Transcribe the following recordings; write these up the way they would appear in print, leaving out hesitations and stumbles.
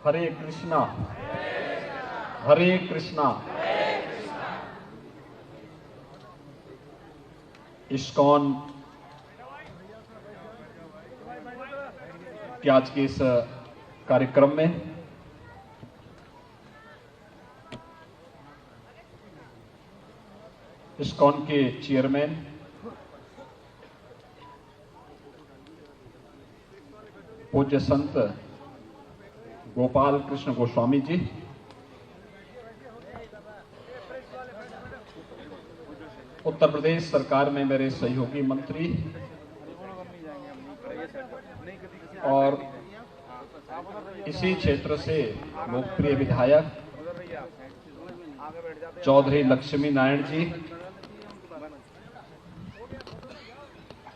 हरे कृष्णा हरे Krishna. ISKCON के आज के इस कार्यक्रम में इस्कॉन के चेयरमैन पूज्य संत गोपाल कृष्ण गोस्वामी जी, उत्तर प्रदेश सरकार में मेरे सहयोगी मंत्री और इसी क्षेत्र से लोकप्रिय विधायक चौधरी लक्ष्मी नारायण जी,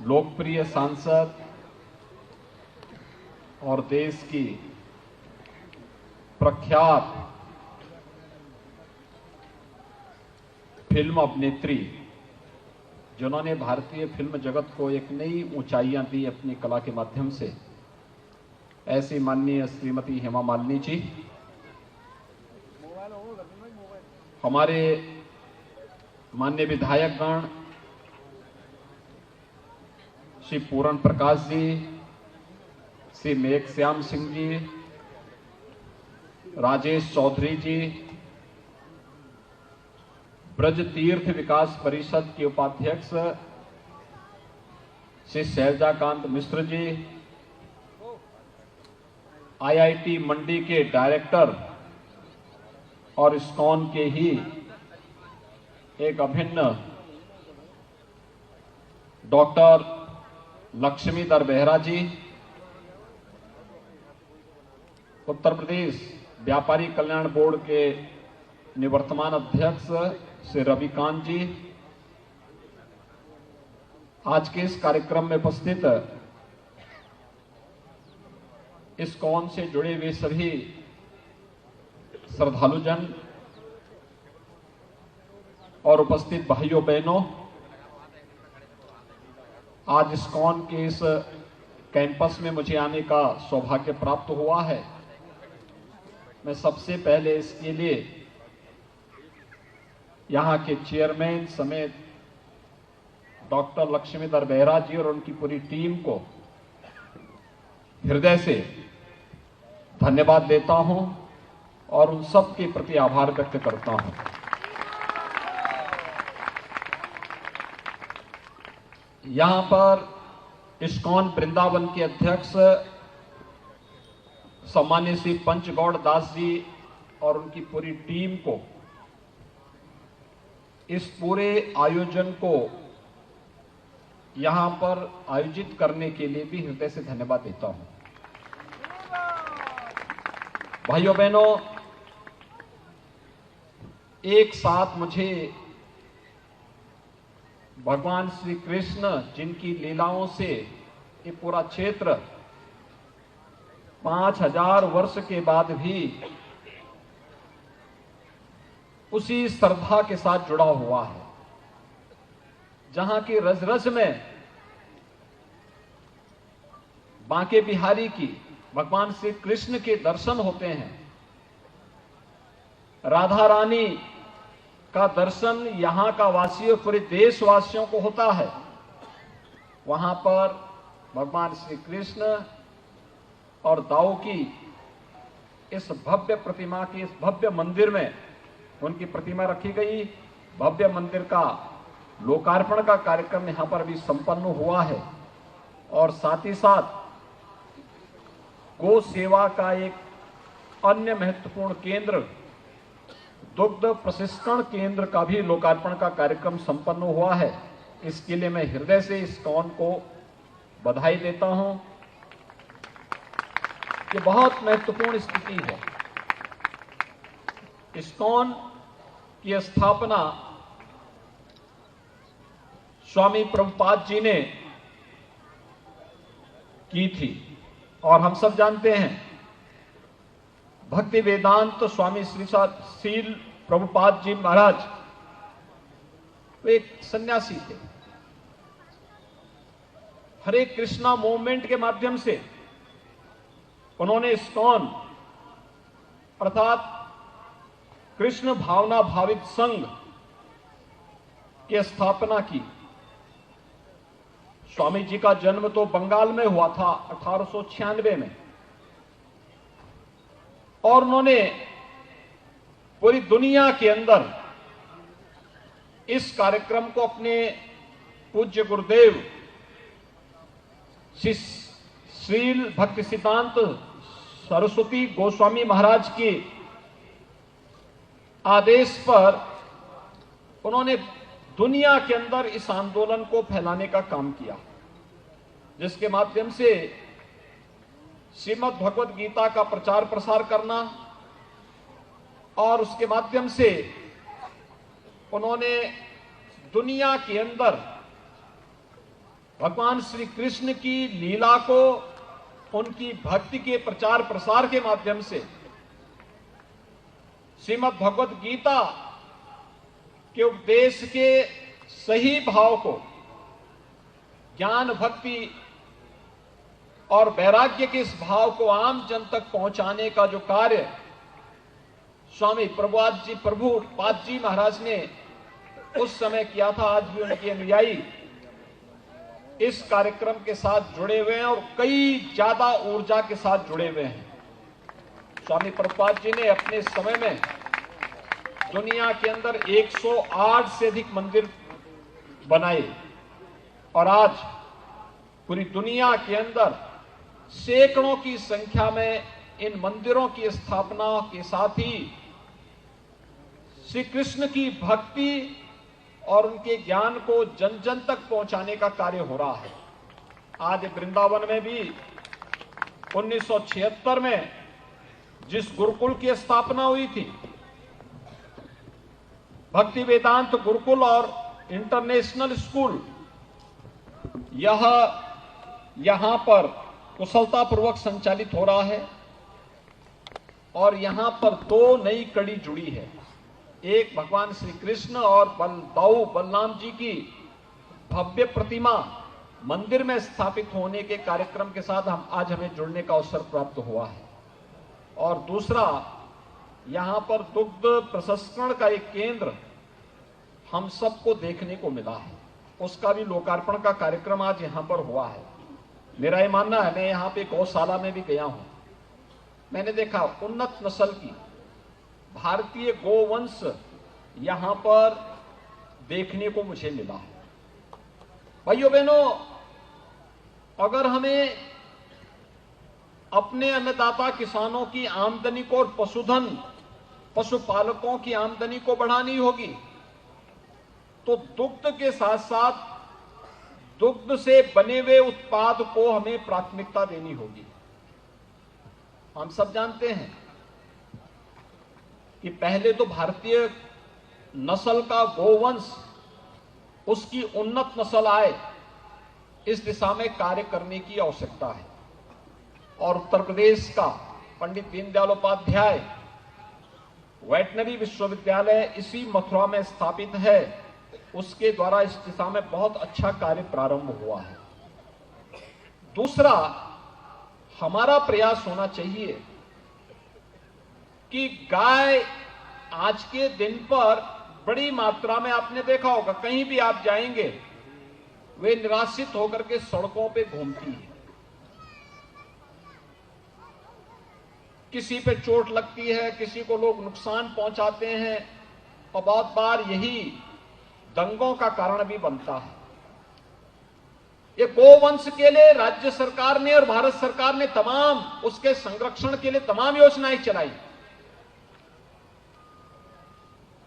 लोकप्रिय सांसद और देश की प्रख्यात फिल्म अभिनेत्री जिन्होंने भारतीय फिल्म जगत को एक नई ऊंचाइयां दी अपनी कला के माध्यम से, ऐसी माननीय श्रीमती हेमा मालिनी जी, हमारे माननीय विधायकगण श्री पूरण प्रकाश जी, श्री मेघश्याम सिंह जी, राजेश चौधरी जी, ब्रज तीर्थ विकास परिषद के उपाध्यक्ष श्री शैलजाकांत मिश्र जी, आईआईटी मंडी के डायरेक्टर और इस्कॉन के ही एक अभिन्न डॉक्टर लक्ष्मीधर बेहरा जी, उत्तर प्रदेश व्यापारी कल्याण बोर्ड के निवर्तमान अध्यक्ष श्री रविकांत जी, आज के इस कार्यक्रम में उपस्थित इस्कॉन से जुड़े हुए सभी श्रद्धालुजन और उपस्थित भाइयों बहनों, आज इस्कॉन के इस कैंपस में मुझे आने का सौभाग्य प्राप्त हुआ है। मैं सबसे पहले इसके लिए यहाँ के चेयरमैन समेत डॉक्टर लक्ष्मीधर बेहरा जी और उनकी पूरी टीम को हृदय से धन्यवाद देता हूं और उन सब के प्रति आभार व्यक्त करता हूं। यहां पर इस्कॉन वृंदावन के अध्यक्ष सम्मानित श्री पंचगौड़ दास जी और उनकी पूरी टीम को इस पूरे आयोजन को यहां पर आयोजित करने के लिए भी हृदय से धन्यवाद देता हूं। भाइयों बहनों, एक साथ मुझे भगवान श्री कृष्ण जिनकी लीलाओं से ये पूरा क्षेत्र 5000 वर्ष के बाद भी उसी श्रद्धा के साथ जुड़ा हुआ है, जहां की रज रज में बांके बिहारी की भगवान श्री कृष्ण के दर्शन होते हैं। राधा रानी का दर्शन यहां का वासियों, पूरे देशवासियों को होता है। वहां पर भगवान श्री कृष्ण और दाऊ की इस भव्य प्रतिमा की, इस भव्य मंदिर में उनकी प्रतिमा रखी गई। भव्य मंदिर का लोकार्पण का कार्यक्रम यहां पर भी संपन्न हुआ है और साथ ही साथ गो सेवा का एक अन्य महत्वपूर्ण केंद्र, दुग्ध प्रशिक्षण केंद्र का भी लोकार्पण का कार्यक्रम संपन्न हुआ है। इसके लिए मैं हृदय से इस्कॉन को बधाई देता हूं। ये बहुत महत्वपूर्ण स्थिति है। इस्कॉन की स्थापना स्वामी प्रभुपाद जी ने की थी और हम सब जानते हैं भक्ति वेदांत तो स्वामी श्रील प्रभुपाद जी महाराज वो एक सन्यासी थे। हरे कृष्णा मूवमेंट के माध्यम से उन्होंने इस्कॉन अर्थात कृष्ण भावना भावित संघ की स्थापना की। स्वामी जी का जन्म तो बंगाल में हुआ था 1896 में, और उन्होंने पूरी दुनिया के अंदर इस कार्यक्रम को अपने पूज्य गुरुदेव श्रील भक्ति सिद्धांत सरस्वती गोस्वामी महाराज के आदेश पर उन्होंने दुनिया के अंदर इस आंदोलन को फैलाने का काम किया, जिसके माध्यम से श्रीमद् भगवद गीता का प्रचार प्रसार करना, और उसके माध्यम से उन्होंने दुनिया के अंदर भगवान श्री कृष्ण की लीला को, उनकी भक्ति के प्रचार प्रसार के माध्यम से श्रीमद् भगवद गीता के उपदेश के सही भाव को, ज्ञान भक्ति और वैराग्य के इस भाव को आम जन तक पहुंचाने का जो कार्य स्वामी प्रभुपाद जी महाराज ने उस समय किया था, आज भी उनके अनुयायी इस कार्यक्रम के साथ जुड़े हुए हैं और कई ज्यादा ऊर्जा के साथ जुड़े हुए हैं। स्वामी प्रभुपाद जी ने अपने समय में दुनिया के अंदर 108 से अधिक मंदिर बनाए, और आज पूरी दुनिया के अंदर सैकड़ों की संख्या में इन मंदिरों की स्थापना के साथ ही श्री कृष्ण की भक्ति और उनके ज्ञान को जन जन तक पहुंचाने का कार्य हो रहा है। आज वृंदावन में भी 1976 में जिस गुरुकुल की स्थापना हुई थी, भक्ति वेदांत गुरुकुल और इंटरनेशनल स्कूल, यहां पर कुशलतापूर्वक संचालित हो रहा है, और यहां पर दो नई कड़ी जुड़ी है। एक भगवान श्री कृष्ण और बलराम जी की भव्य प्रतिमा मंदिर में स्थापित होने के कार्यक्रम के साथ आज हमें जुड़ने का अवसर प्राप्त हुआ है, और दूसरा यहां पर दुग्ध प्रसंस्करण का एक केंद्र हम सबको देखने को मिला है, उसका भी लोकार्पण का कार्यक्रम आज यहां पर हुआ है। मेरा ये मानना है, मैं यहां पे गौशाला में भी गया हूं, मैंने देखा उन्नत नस्ल की भारतीय गोवंश यहां पर देखने को मुझे मिला है। भाइयों बहनों, अगर हमें अपने अन्नदाता किसानों की आमदनी को और पशुपालकों की आमदनी को बढ़ानी होगी, तो दुग्ध के साथ साथ दुग्ध से बने हुए उत्पाद को हमें प्राथमिकता देनी होगी। हम सब जानते हैं कि पहले तो भारतीय नस्ल का गोवंश, उसकी उन्नत नस्ल आए, इस दिशा में कार्य करने की आवश्यकता है। और उत्तर प्रदेश का पंडित दीनदयाल उपाध्याय वेटनरी विश्वविद्यालय इसी मथुरा में स्थापित है, उसके द्वारा इस दिशा में बहुत अच्छा कार्य प्रारंभ हुआ है। दूसरा, हमारा प्रयास होना चाहिए कि गाय आज के दिन पर बड़ी मात्रा में, आपने देखा होगा कहीं भी आप जाएंगे, वे निराश्रित होकर के सड़कों पे घूमती है। किसी पे चोट लगती है, किसी को लोग नुकसान पहुंचाते हैं, और बहुत बार यही दंगों का कारण भी बनता है। ये गोवंश के लिए राज्य सरकार ने और भारत सरकार ने तमाम उसके संरक्षण के लिए तमाम योजनाएं चलाई।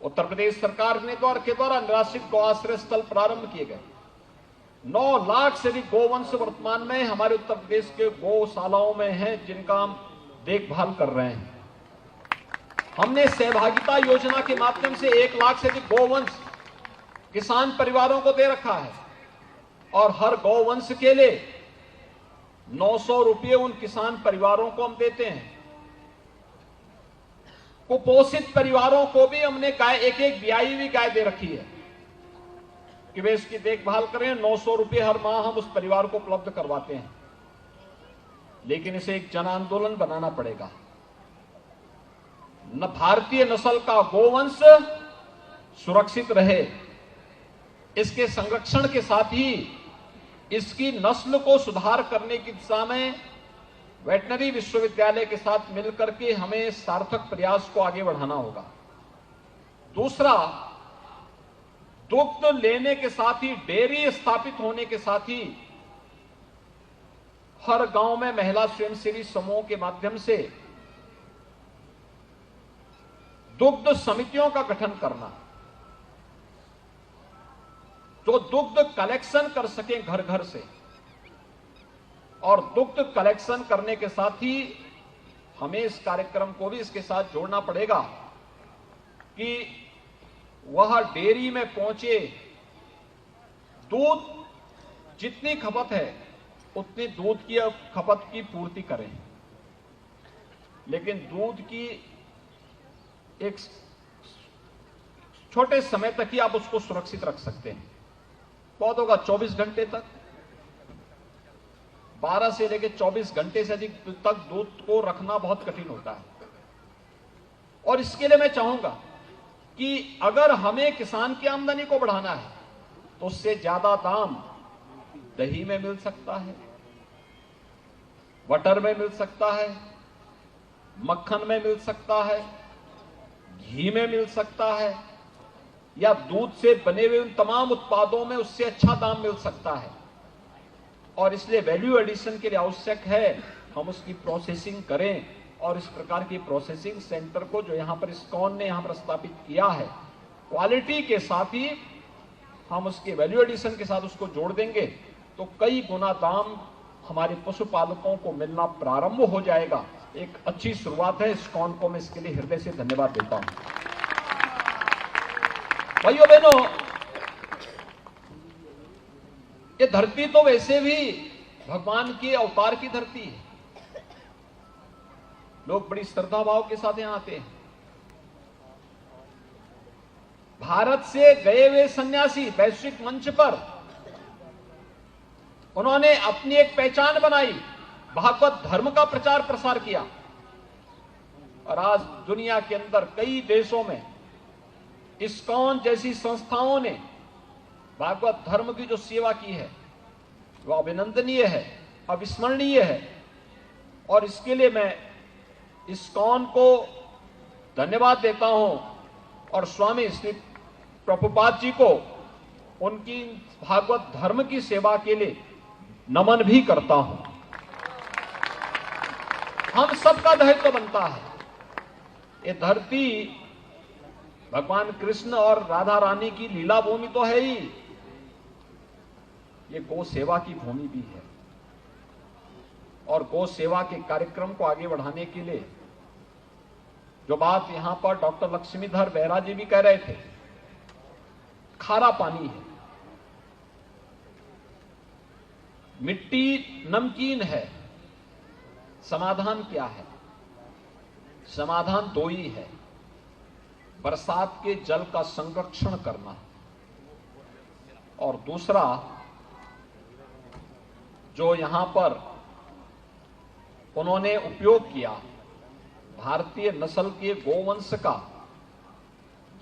उत्तर प्रदेश सरकार ने के द्वारा निराश्रित गौ आश्रय स्थल प्रारंभ किए गए। 9 लाख से अधिक गोवंश वर्तमान में हमारे उत्तर प्रदेश के गौशालाओं में हैं, जिनका हम देखभाल कर रहे हैं। हमने सहभागिता योजना के माध्यम से 1 लाख से अधिक गोवंश किसान परिवारों को दे रखा है, और हर गौवंश के लिए 900 रुपये उन किसान परिवारों को हम देते हैं। कुपोषित परिवारों को भी हमने गाय, एक ब्याई हुई गाय दे रखी है कि वे इसकी देखभाल करें। 900 रुपये हर माह हम उस परिवार को उपलब्ध करवाते हैं। लेकिन इसे एक जन आंदोलन बनाना पड़ेगा। न भारतीय नस्ल का गोवंश सुरक्षित रहे, इसके संरक्षण के साथ ही इसकी नस्ल को सुधार करने की दिशा में वेटनरी विश्वविद्यालय के साथ मिलकर के हमें सार्थक प्रयास को आगे बढ़ाना होगा। दूसरा, दुग्ध लेने के साथ ही, डेयरी स्थापित होने के साथ ही हर गांव में महिला स्वयंसेवी समूह के माध्यम से दुग्ध समितियों का गठन करना, जो दुग्ध कलेक्शन कर सकें घर घर से, और दुग्ध कलेक्शन करने के साथ ही हमें इस कार्यक्रम को भी इसके साथ जोड़ना पड़ेगा कि वह डेयरी में पहुंचे दूध जितनी खपत है उतनी दूध की खपत की पूर्ति करें, लेकिन दूध की एक छोटे समय तक ही आप उसको सुरक्षित रख सकते हैं। बहुत होगा 24 घंटे तक, 12 से लेकर 24 घंटे से अधिक तक दूध को रखना बहुत कठिन होता है। और इसके लिए मैं चाहूंगा कि अगर हमें किसान की आमदनी को बढ़ाना है तो उससे ज्यादा दाम दही में मिल सकता है, बटर में मिल सकता है, मक्खन में मिल सकता है, घी में मिल सकता है, या दूध से बने हुए उन तमाम उत्पादों में उससे अच्छा दाम मिल सकता है। और इसलिए वैल्यू एडिशन के लिए आवश्यक है हम उसकी प्रोसेसिंग करें, और इस प्रकार की प्रोसेसिंग सेंटर को जो यहां पर इस्कॉन ने यहां पर स्थापित किया है, क्वालिटी के साथ ही हम उसके वैल्यू एडिशन के साथ उसको जोड़ देंगे तो कई गुना दाम हमारे पशुपालकों को मिलना प्रारंभ हो जाएगा। एक अच्छी शुरुआत है इस्कॉन को, मैं इसके लिए हृदय से धन्यवाद देता हूं। भाइयों बहनों, ये धरती तो वैसे भी भगवान के अवतार की धरती है, लोग बड़ी श्रद्धा भाव के साथ यहां आते हैं। भारत से गए हुए सन्यासी वैश्विक मंच पर उन्होंने अपनी एक पहचान बनाई, भागवत धर्म का प्रचार प्रसार किया, और आज दुनिया के अंदर कई देशों में इस्कॉन जैसी संस्थाओं ने भागवत धर्म की जो सेवा की है वो अभिनंदनीय है, अविस्मरणीय है। और इसके लिए मैं इस्कॉन को धन्यवाद देता हूं और स्वामी श्री प्रभुपाद जी को उनकी भागवत धर्म की सेवा के लिए नमन भी करता हूं। हम सबका दायित्व बनता है, ये धरती भगवान कृष्ण और राधा रानी की लीला भूमि तो है ही, ये गौ सेवा की भूमि भी है। और गौ सेवा के कार्यक्रम को आगे बढ़ाने के लिए जो बात यहां पर डॉक्टर लक्ष्मीधर बेहरा जी भी कह रहे थे, खारा पानी है, मिट्टी नमकीन है, समाधान क्या है? समाधान दो ही है, बरसात के जल का संरक्षण करना, और दूसरा जो यहां पर उन्होंने उपयोग किया भारतीय नस्ल के गोवंश का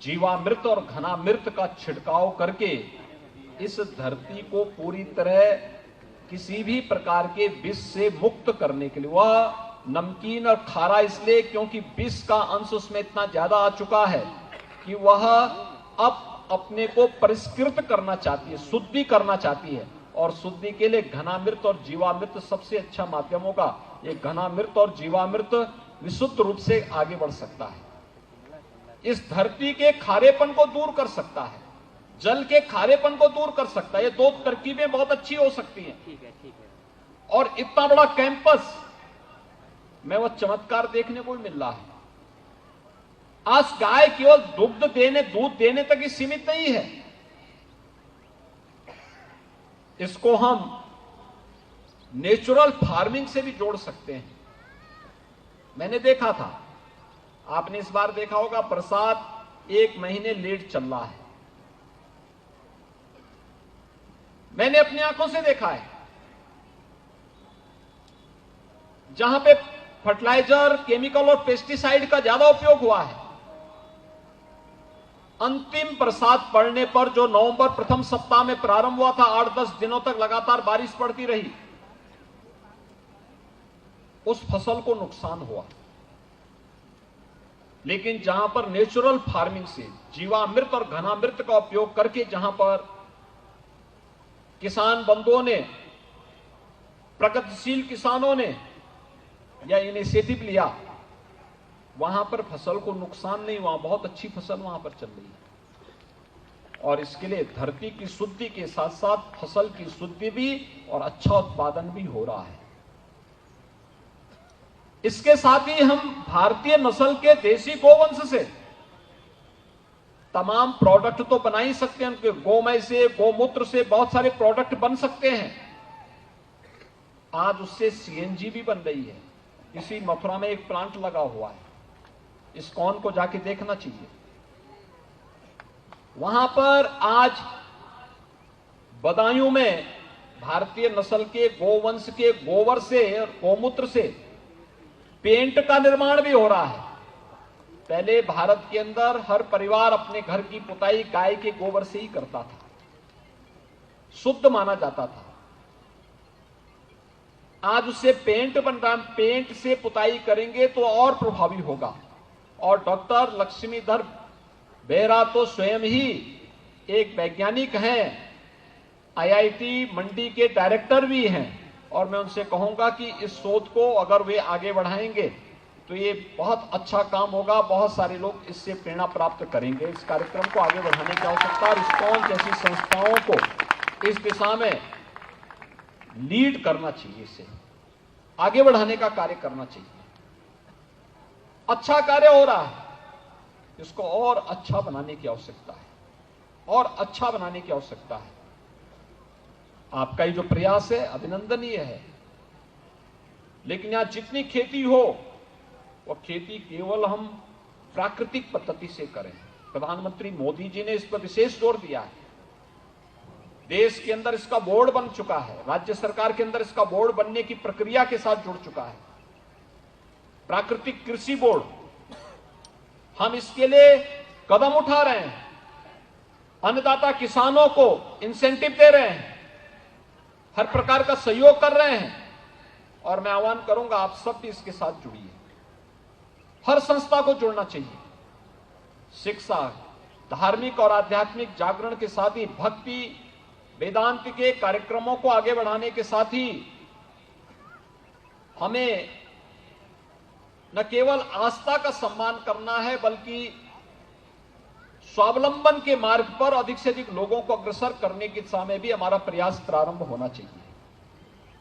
जीवामृत और घनामृत का छिड़काव करके इस धरती को पूरी तरह किसी भी प्रकार के विष से मुक्त करने के लिए, वह नमकीन और खारा इसलिए क्योंकि विष का अंश उसमें इतना ज्यादा आ चुका है कि वह अब अपने को परिष्कृत करना चाहती है, शुद्धि करना चाहती है, और शुद्धि के लिए घनामृत और जीवामृत सबसे अच्छा माध्यम होगा। ये घनामृत और जीवामृत विशुद्ध रूप से आगे बढ़ सकता है, इस धरती के खारेपन को दूर कर सकता है, जल के खारेपन को दूर कर सकता है। ये दो तरकीबें बहुत अच्छी हो सकती हैं। ठीक है। और इतना बड़ा कैंपस में वो चमत्कार देखने को मिल रहा है। आज गाय केवल दूध देने तक ही सीमित नहीं है, इसको हम नेचुरल फार्मिंग से भी जोड़ सकते हैं। मैंने देखा था, आपने इस बार देखा होगा, बरसात 1 महीने लेट चल रहा है। मैंने अपनी आंखों से देखा है, जहां पे फर्टिलाइजर, केमिकल और पेस्टिसाइड का ज्यादा उपयोग हुआ है। अंतिम बरसात पड़ने पर जो नवंबर प्रथम सप्ताह में प्रारंभ हुआ था, 8-10 दिनों तक लगातार बारिश पड़ती रही, उस फसल को नुकसान हुआ। लेकिन जहां पर नेचुरल फार्मिंग से जीवामृत और घनामृत का उपयोग करके जहां पर किसान बंधुओं ने, प्रगतिशील किसानों ने यह इनिशिएटिव लिया, वहां पर फसल को नुकसान नहीं हुआ, बहुत अच्छी फसल वहां पर चल रही है। और इसके लिए धरती की शुद्धि के साथ साथ फसल की शुद्धि भी और अच्छा उत्पादन भी हो रहा है। इसके साथ ही हम भारतीय नस्ल के देसी गोवंश से तमाम प्रोडक्ट तो बना ही सकते हैं। उनके गोमय से, गोमूत्र से बहुत सारे प्रोडक्ट बन सकते हैं। आज उससे सीएनजी भी बन रही है। इसी मथुरा में एक प्लांट लगा हुआ है, इस्कॉन को जाके देखना चाहिए। वहां पर आज बदायूं में भारतीय नस्ल के गोवंश के गोबर से और गोमूत्र से पेंट का निर्माण भी हो रहा है। पहले भारत के अंदर हर परिवार अपने घर की पुताई गाय के गोबर से ही करता था, शुद्ध माना जाता था। आज उससे पेंट बन रहा है, पेंट से पुताई करेंगे तो और प्रभावी होगा। और डॉक्टर लक्ष्मीधर बेहरा तो स्वयं ही एक वैज्ञानिक हैं, आईआईटी मंडी के डायरेक्टर भी हैं, और मैं उनसे कहूंगा कि इस शोध को अगर वे आगे बढ़ाएंगे तो ये बहुत अच्छा काम होगा। बहुत सारे लोग इससे प्रेरणा प्राप्त करेंगे। इस कार्यक्रम को आगे बढ़ाने की आवश्यकता और इस्कॉन जैसी संस्थाओं को इस दिशा में लीड करना चाहिए, इसे आगे बढ़ाने का कार्य करना चाहिए। अच्छा कार्य हो रहा है, इसको और अच्छा बनाने की आवश्यकता है, और अच्छा बनाने की आवश्यकता है। आपका ये जो प्रयास है अभिनंदनीय है। लेकिन यहां जितनी खेती हो वो खेती केवल हम प्राकृतिक पद्धति से करें। प्रधानमंत्री मोदी जी ने इस पर विशेष जोर दिया है। देश के अंदर इसका बोर्ड बन चुका है, राज्य सरकार के अंदर इसका बोर्ड बनने की प्रक्रिया के साथ जुड़ चुका है, प्राकृतिक कृषि बोर्ड। हम इसके लिए कदम उठा रहे हैं, अन्नदाता किसानों को इंसेंटिव दे रहे हैं, हर प्रकार का सहयोग कर रहे हैं। और मैं आह्वान करूंगा आप सब भी इसके साथ जुड़िए। हर संस्था को जुड़ना चाहिए। शिक्षा, धार्मिक और आध्यात्मिक जागरण के साथ ही भक्ति, वेदांत के कार्यक्रमों को आगे बढ़ाने के साथ ही हमें न केवल आस्था का सम्मान करना है, बल्कि स्वावलंबन के मार्ग पर अधिक से अधिक लोगों को अग्रसर करने की दिशा में भी हमारा प्रयास प्रारंभ होना चाहिए।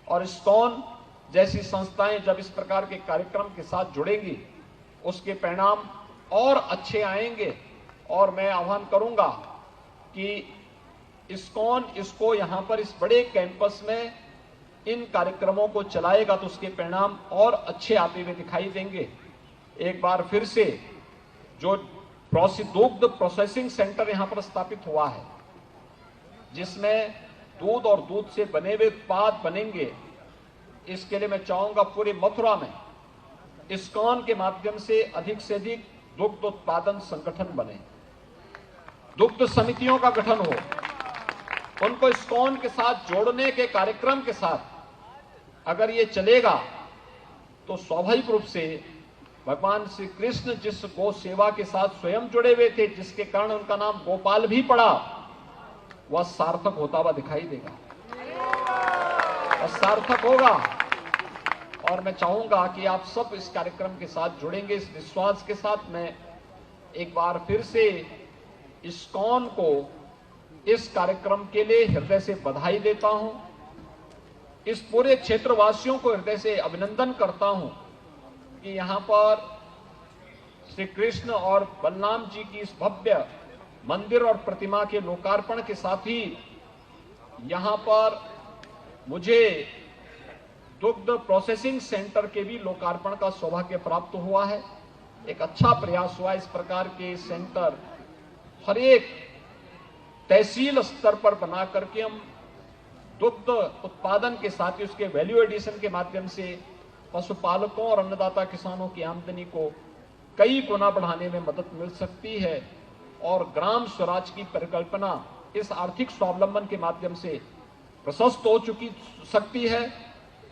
और इस्कॉन जैसी संस्थाएं जब इस प्रकार के कार्यक्रम के साथ जुड़ेंगी, उसके परिणाम और अच्छे आएंगे। और मैं आह्वान करूंगा कि इस्कॉन इसको यहां पर इस बड़े कैंपस में इन कार्यक्रमों को चलाएगा तो उसके परिणाम और अच्छे आते हुए दिखाई देंगे। एक बार फिर से जो दुग्ध प्रोसेसिंग सेंटर यहां पर स्थापित हुआ है, जिसमें दूध और दूध से बने हुए उत्पाद बनेंगे, इसके लिए मैं चाहूंगा पूरे मथुरा में इस्कॉन के माध्यम से अधिक दुग्ध उत्पादन संगठन बने, दुग्ध समितियों का गठन हो, उनको इस्कॉन के साथ जोड़ने के कार्यक्रम के साथ अगर ये चलेगा तो स्वाभाविक रूप से भगवान श्री कृष्ण जिस गौ सेवा के साथ स्वयं जुड़े हुए थे, जिसके कारण उनका नाम गोपाल भी पड़ा, वह सार्थक होता हुआ दिखाई देगा और सार्थक होगा। और मैं चाहूंगा कि आप सब इस कार्यक्रम के साथ जुड़ेंगे। इस विश्वास के साथ मैं एक बार फिर से इस्कॉन को इस कार्यक्रम के लिए हृदय से बधाई देता हूं। इस पूरे क्षेत्रवासियों को हृदय से अभिनंदन करता हूं कि यहां पर श्री कृष्ण और बलराम जी की इस भव्य मंदिर और प्रतिमा के लोकार्पण के साथ ही यहां पर मुझे दुग्ध प्रोसेसिंग सेंटर के भी लोकार्पण का सौभाग्य प्राप्त हुआ है। एक अच्छा प्रयास हुआ। इस प्रकार के सेंटर हर एक तहसील स्तर पर बना करके हम दुग्ध उत्पादन के साथ ही उसके वैल्यू एडिशन के माध्यम से पशुपालकों और अन्नदाता किसानों की आमदनी को कई गुना बढ़ाने में मदद मिल सकती है और ग्राम स्वराज की परिकल्पना इस आर्थिक स्वावलंबन के माध्यम से प्रशस्त हो सकती है।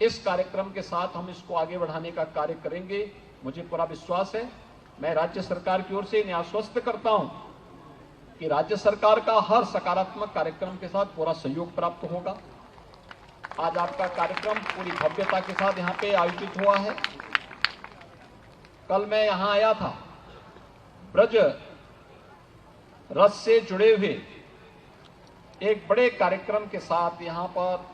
इस कार्यक्रम के साथ हम इसको आगे बढ़ाने का कार्य करेंगे, मुझे पूरा विश्वास है। मैं राज्य सरकार की ओर से इन्हें आश्वस्त करता हूं कि राज्य सरकार का हर सकारात्मक कार्यक्रम के साथ पूरा सहयोग प्राप्त होगा। आज आपका कार्यक्रम पूरी भव्यता के साथ यहाँ पे आयोजित हुआ है। कल मैं यहाँ आया था, ब्रज रथ से जुड़े हुए एक बड़े कार्यक्रम के साथ यहाँ पर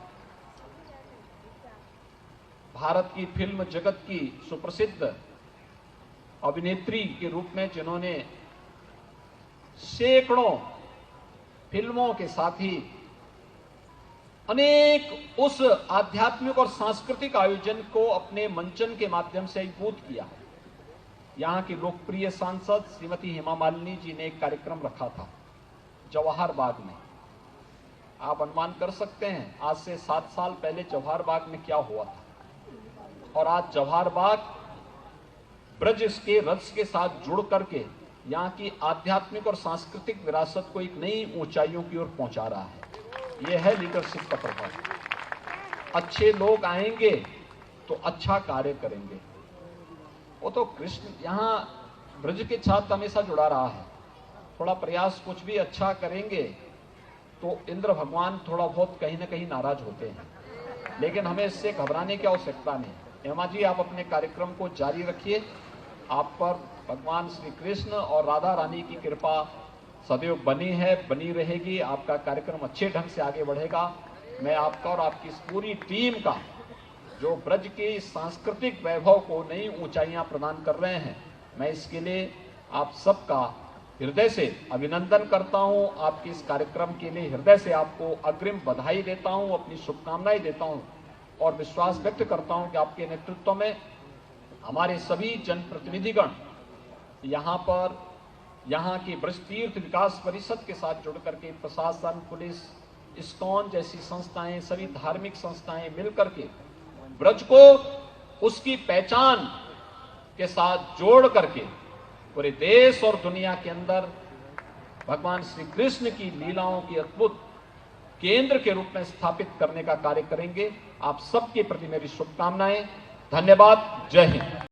भारत की फिल्म जगत की सुप्रसिद्ध अभिनेत्री के रूप में जिन्होंने सैकड़ों फिल्मों के साथ ही अनेक उस आध्यात्मिक और सांस्कृतिक आयोजन को अपने मंचन के माध्यम से अभिभूत किया है। यहाँ की लोकप्रिय सांसद श्रीमती हेमा मालिनी जी ने एक कार्यक्रम रखा था जवाहर बाग में। आप अनुमान कर सकते हैं आज से 7 साल पहले जवाहर बाग में क्या हुआ था, और आज जवाहर बाग ब्रज के रथ के साथ जुड़ करके यहाँ की आध्यात्मिक और सांस्कृतिक विरासत को एक नई ऊंचाइयों की ओर पहुंचा रहा है। यह है लीडरशिप का प्रभाव। अच्छे लोग आएंगे तो अच्छा कार्य करेंगे। वो तो कृष्ण यहाँ ब्रज के साथ हमेशा जुड़ा रहा है। थोड़ा प्रयास कुछ भी अच्छा करेंगे तो इंद्र भगवान थोड़ा बहुत कहीं ना कहीं नाराज होते हैं, लेकिन हमें इससे घबराने की आवश्यकता नहीं। हेमा जी, आप अपने कार्यक्रम को जारी रखिए। आप पर भगवान श्री कृष्ण और राधा रानी की कृपा सदैव बनी है, बनी रहेगी। आपका कार्यक्रम अच्छे ढंग से आगे बढ़ेगा। मैं आपका और आपकी इस पूरी टीम का जो ब्रज के सांस्कृतिक वैभव को नई ऊंचाइयां प्रदान कर रहे हैं, मैं इसके लिए आप सबका हृदय से अभिनंदन करता हूं। आपके इस कार्यक्रम के लिए हृदय से आपको अग्रिम बधाई देता हूं, अपनी शुभकामनाएं देता हूं और विश्वास व्यक्त करता हूं कि आपके नेतृत्व में हमारे सभी जनप्रतिनिधिगण यहाँ पर यहाँ की ब्रज तीर्थ विकास परिषद के साथ जुड़ करके प्रशासन, पुलिस, इस्कॉन जैसी संस्थाएं, सभी धार्मिक संस्थाएं मिलकर के ब्रज को उसकी पहचान के साथ जोड़ करके पूरे देश और दुनिया के अंदर भगवान श्री कृष्ण की लीलाओं की अद्भुत केंद्र के रूप में स्थापित करने का कार्य करेंगे। आप सबके प्रति मेरी शुभकामनाएं। धन्यवाद। जय हिंद।